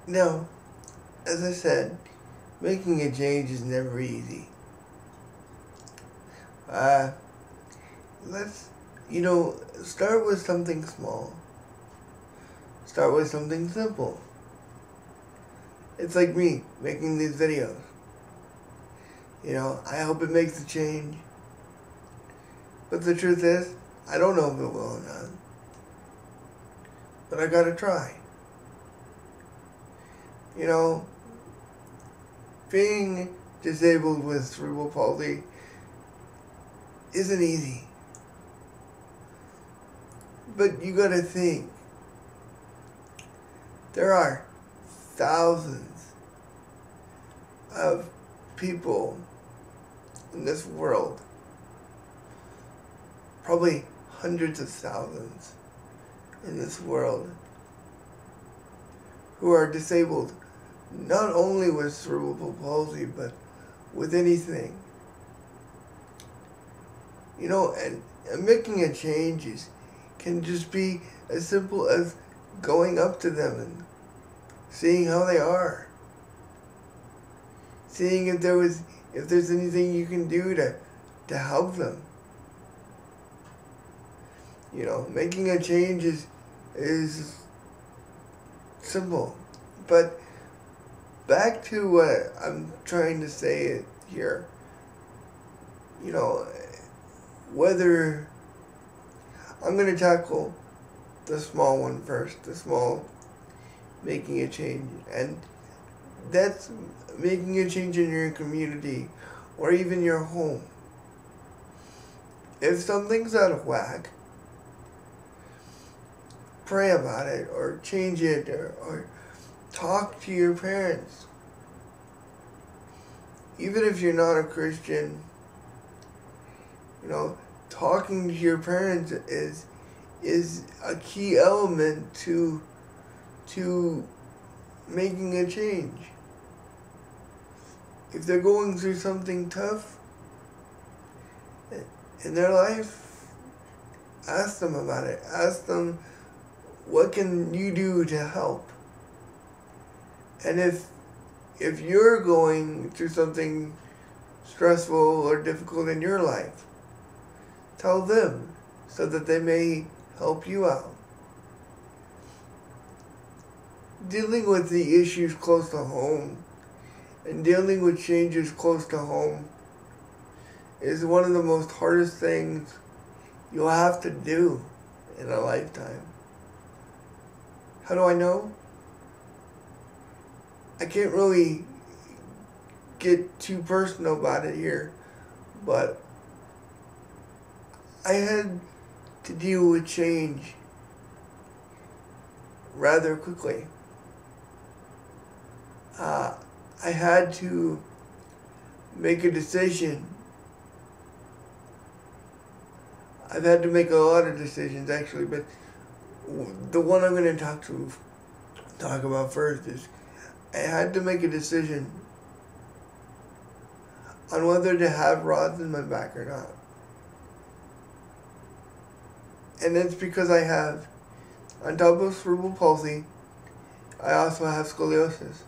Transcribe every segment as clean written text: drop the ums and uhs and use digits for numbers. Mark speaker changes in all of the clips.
Speaker 1: Now, as I said, making a change is never easy. Uh, let's, start with something small. Start with something simple. It's like me making these videos. I hope it makes a change. But the truth is, I don't know if it will or not. But I gotta try. Being disabled with cerebral palsy isn't easy. But you gotta think, there are thousands of people in this world, probably hundreds of thousands in this world, who are disabled not only with cerebral palsy, but with anything. And making a change can just be as simple as going up to them and seeing how they are. Seeing if there's anything you can do to help them. Making a change is simple. But back to what I'm trying to say here. Whether I'm going to tackle the small one first, the small making a change. And that's making a change in your community or even your home. If something's out of whack, pray about it or change it or talk to your parents. Even if you're not a Christian, talking to your parents is a key element to making a change. If they're going through something tough in their life, ask them about it. Ask them, what can you do to help? And if you're going through something stressful or difficult in your life, tell them so that they may help you out. Dealing with the issues close to home and dealing with changes close to home is one of the most hardest things you'll have to do in a lifetime. How do I know? I can't really get too personal about it here, but I had to deal with change rather quickly. I had to make a decision. I've had to make a lot of decisions actually, but the one I'm going to talk about first is I had to make a decision on whether to have rods in my back or not. And that's because I have, on top of cerebral palsy, I also have scoliosis.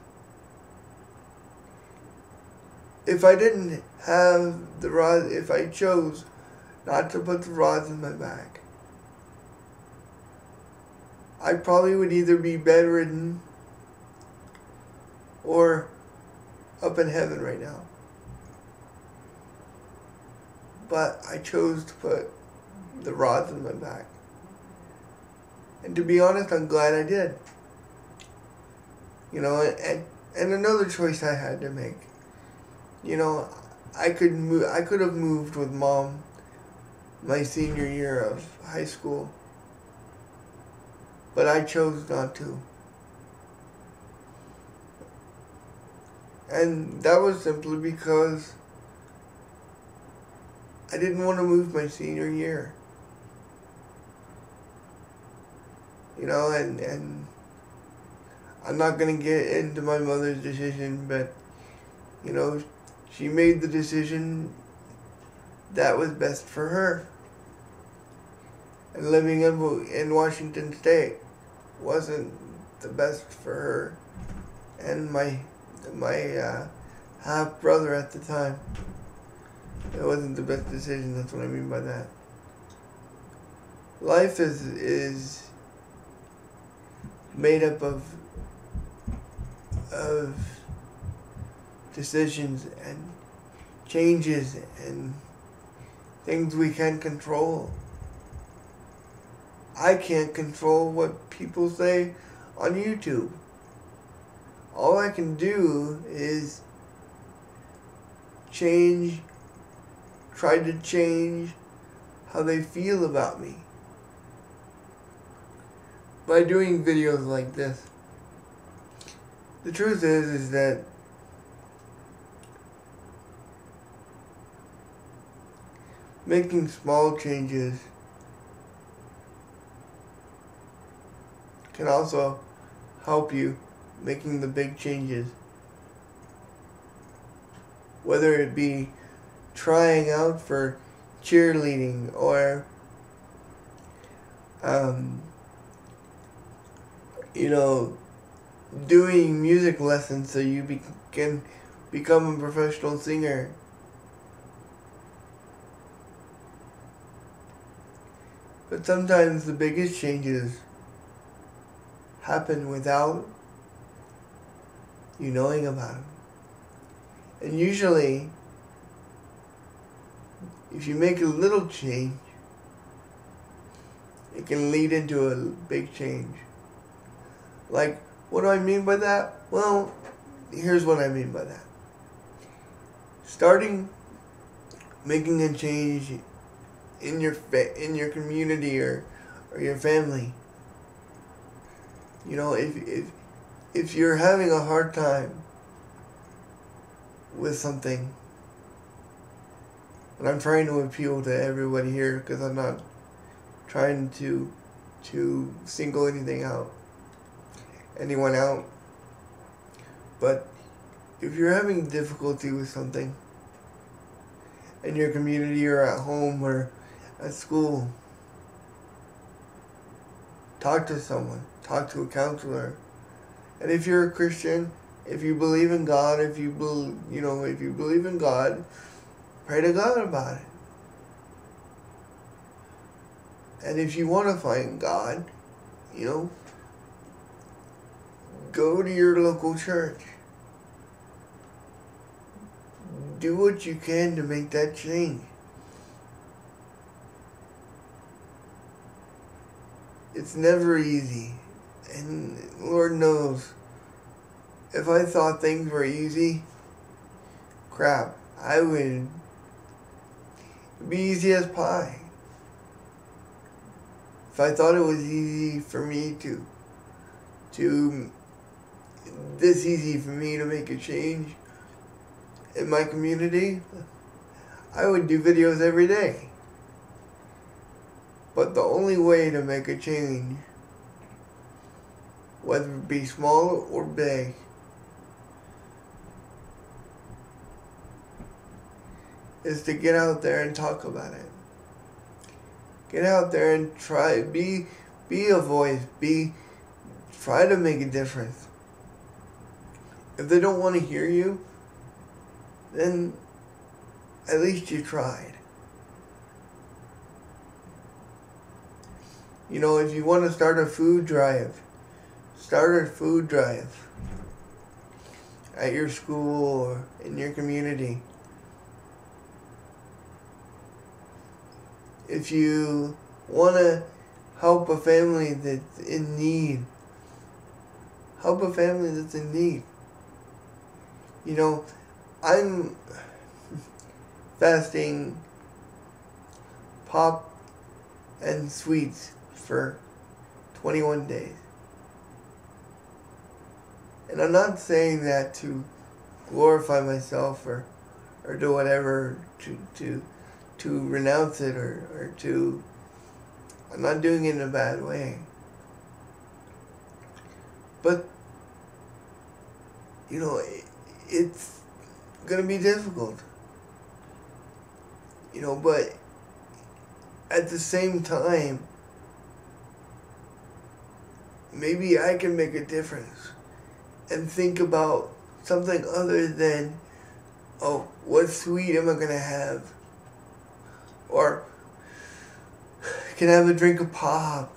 Speaker 1: If I didn't have the rods, if I chose not to put the rods in my back, I probably would either be bedridden or up in heaven right now. But I chose to put the rods in my back. And to be honest, I'm glad I did. And another choice I had to make. I could have moved with Mom my senior year of high school. But I chose not to. And that was simply because I didn't want to move my senior year. And I'm not going to get into my mother's decision, but, she made the decision that was best for her. And living in Washington State wasn't the best for her and my half brother at the time. It wasn't the best decision. That's what I mean by that. Life is made up of decisions and changes and things we can't control. I can't control what people say on YouTube. All I can do is try to change how they feel about me by doing videos like this. The truth is that making small changes can also help you making the big changes. Whether it be trying out for cheerleading or doing music lessons so you can become a professional singer. But sometimes the biggest changes happen without you knowing about them. And usually, if you make a little change, it can lead into a big change. Like, what do I mean by that? Well, here's what I mean by that. Starting making a change in your community or your family. You know, if you're having a hard time with something, and I'm trying to appeal to everybody here because I'm not trying to single anyone out. But if you're having difficulty with something in your community or at home or at school, talk to someone, talk to a counselor. And if you're a Christian, if you believe in God, if you believe in God, pray to God about it. And if you want to find God, go to your local church. Do what you can to make that change. It's never easy. And Lord knows, if I thought things were easy, crap, it'd be easy as pie. If I thought it was easy for me this easy for me to make a change in my community, I would do videos every day. But the only way to make a change, whether it be small or big, is to get out there and talk about it. Get out there and try, be a voice, try to make a difference. If they don't want to hear you, then at least you tried. If you want to start a food drive at your school or in your community. If you want to help a family that's in need, help a family that's in need. I'm fasting pop and sweets for 21 days. And I'm not saying that to glorify myself or do whatever to renounce it or to... I'm not doing it in a bad way. But, it's going to be difficult. But at the same time, maybe I can make a difference and think about something other than, oh, what sweet am I going to have? Or, can I have a drink of pop?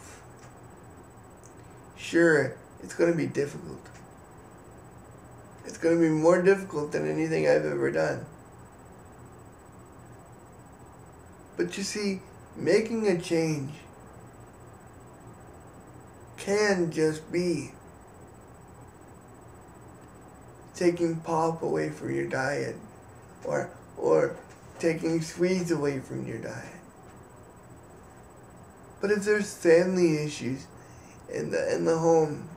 Speaker 1: Sure, it's going to be difficult. It's going to be more difficult than anything I've ever done. But you see, making a change can just be taking pop away from your diet, or taking sweets away from your diet. But if there's family issues in the home,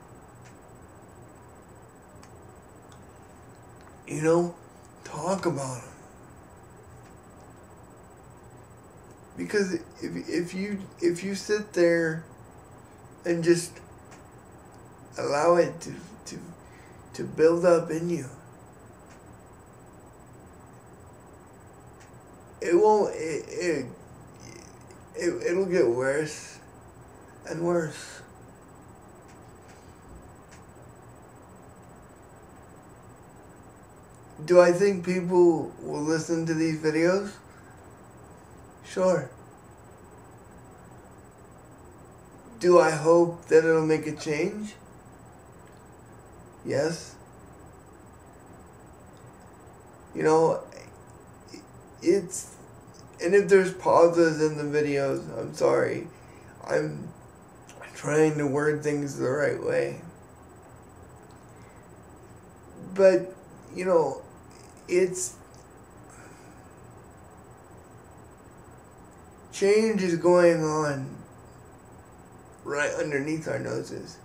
Speaker 1: you know, talk about them. Because if you sit there and just allow it to build up in you, it'll get worse and worse. Do I think people will listen to these videos? Sure. Do I hope that it'll make a change? Yes. You know, and if there's pauses in the videos, I'm sorry. I'm trying to word things the right way. But, you know, change is going on right underneath our noses.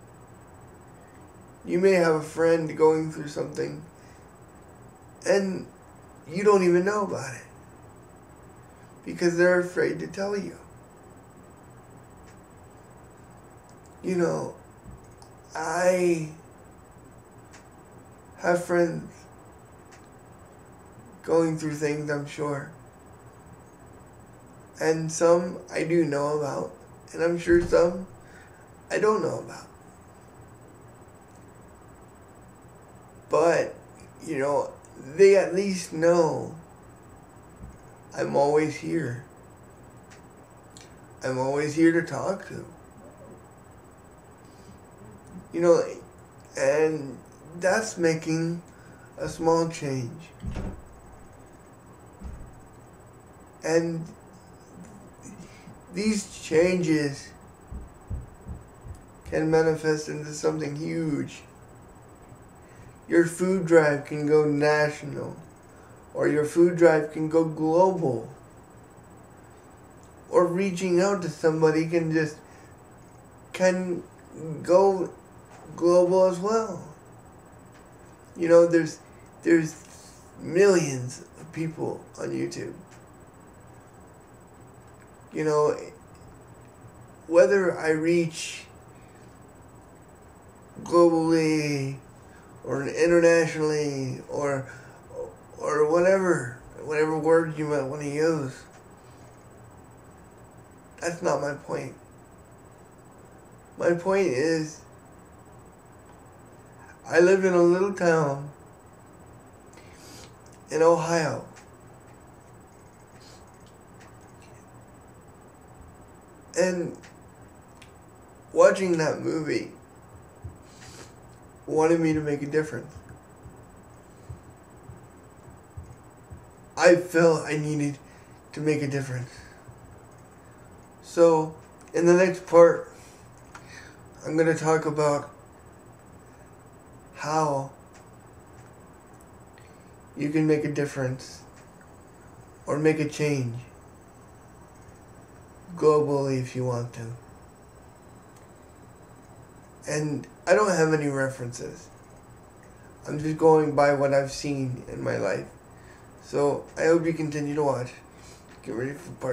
Speaker 1: You may have a friend going through something and you don't even know about it because they're afraid to tell you. You know, I have friends going through things, I'm sure. And some I do know about, and I'm sure some I don't know about. But, you know, they at least know I'm always here. I'm always here to talk to. You know, and that's making a small change. And these changes can manifest into something huge. Your food drive can go national, or your food drive can go global. Or reaching out to somebody can go global as well. You know, there's millions of people on YouTube. You know, whether I reach globally or internationally or whatever word you might want to use, that's not my point. My point is, I live in a little town in Ohio. And watching that movie wanted me to make a difference. I felt I needed to make a difference. So, in the next part, I'm going to talk about how you can make a difference or make a change globally if you want to. And I don't have any references. I'm just going by what I've seen in my life. So I hope you continue to watch. Get ready for part